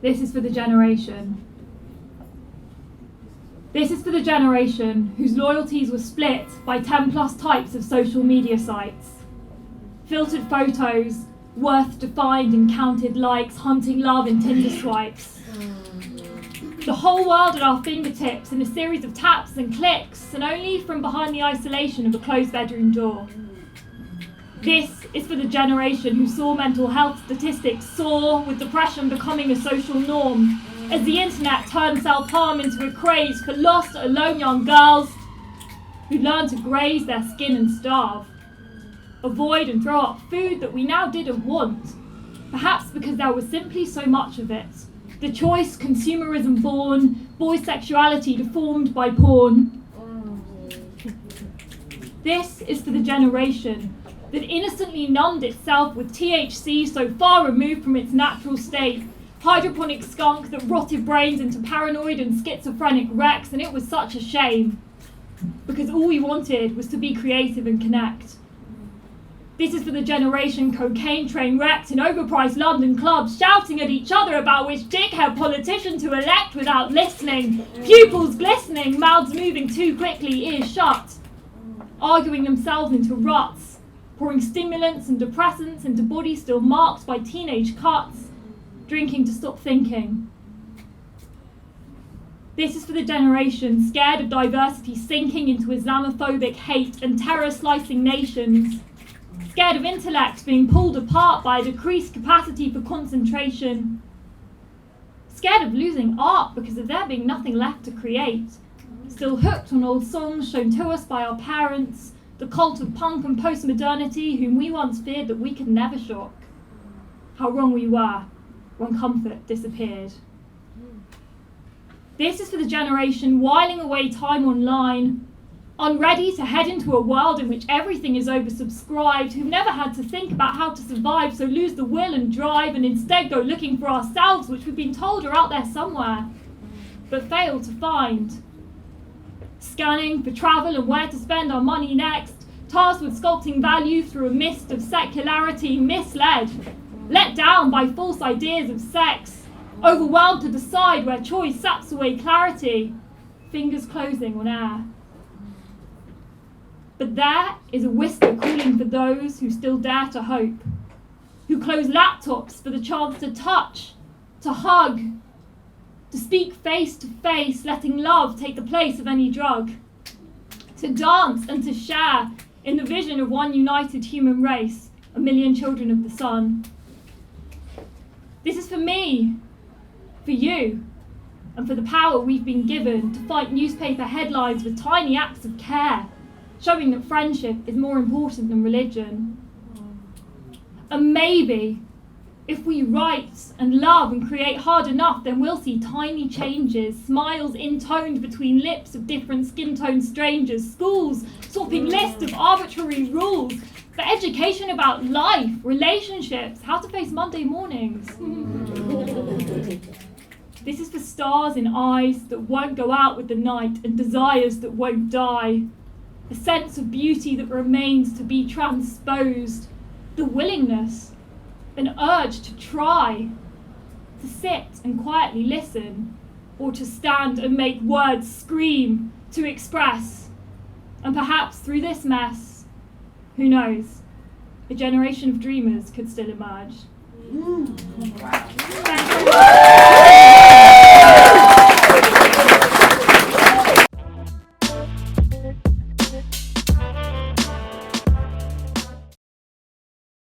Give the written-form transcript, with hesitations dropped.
This is for the generation. This is for the generation whose loyalties were split by 10 plus types of social media sites. Filtered photos, worth defined and counted likes, hunting love in Tinder swipes. The whole world at our fingertips in a series of taps and clicks, and only from behind the isolation of a closed bedroom door. This is for the generation who saw mental health statistics soar, with depression becoming a social norm, as the internet turned self-harm into a craze for lost, alone young girls who learned to graze their skin and starve, avoid and throw up food that we now didn't want, perhaps because there was simply so much of it. The choice, consumerism born, boy sexuality deformed by porn. This is for the generation that innocently numbed itself with THC so far removed from its natural state, hydroponic skunk that rotted brains into paranoid and schizophrenic wrecks, and it was such a shame, because all we wanted was to be creative and connect. This is for the generation cocaine train wrecked in overpriced London clubs, shouting at each other about which dickhead politician to elect without listening, pupils glistening, mouths moving too quickly, ears shut, arguing themselves into ruts, pouring stimulants and depressants into bodies still marked by teenage cuts, drinking to stop thinking. This is for the generation scared of diversity sinking into Islamophobic hate and terror slicing nations, scared of intellect being pulled apart by a decreased capacity for concentration, scared of losing art because of there being nothing left to create, still hooked on old songs shown to us by our parents, the cult of punk and postmodernity whom we once feared that we could never shock. How wrong we were when comfort disappeared. This is for the generation whiling away time online, unready to head into a world in which everything is oversubscribed, who've never had to think about how to survive, so lose the will and drive and instead go looking for ourselves, which we've been told are out there somewhere, but fail to find. Scanning for travel and where to spend our money next, tasked with sculpting value through a mist of secularity, misled, let down by false ideas of sex, overwhelmed to decide where choice saps away clarity, fingers closing on air. But there is a whisper calling for those who still dare to hope, who close laptops for the chance to touch, to hug, to speak face to face, letting love take the place of any drug, to dance and to share in the vision of one united human race, a million children of the sun. This is for me, for you, and for the power we've been given to fight newspaper headlines with tiny acts of care, showing that friendship is more important than religion. And maybe, if we write and love and create hard enough, then we'll see tiny changes, smiles intoned between lips of different skin tone strangers, schools swapping lists of arbitrary rules, for education about life, relationships, how to face Monday mornings. This is for stars in eyes that won't go out with the night and desires that won't die. A sense of beauty that remains to be transposed, the willingness, an urge to try, to sit and quietly listen, or to stand and make words scream, to express. And perhaps through this mess, who knows, a generation of dreamers could still emerge.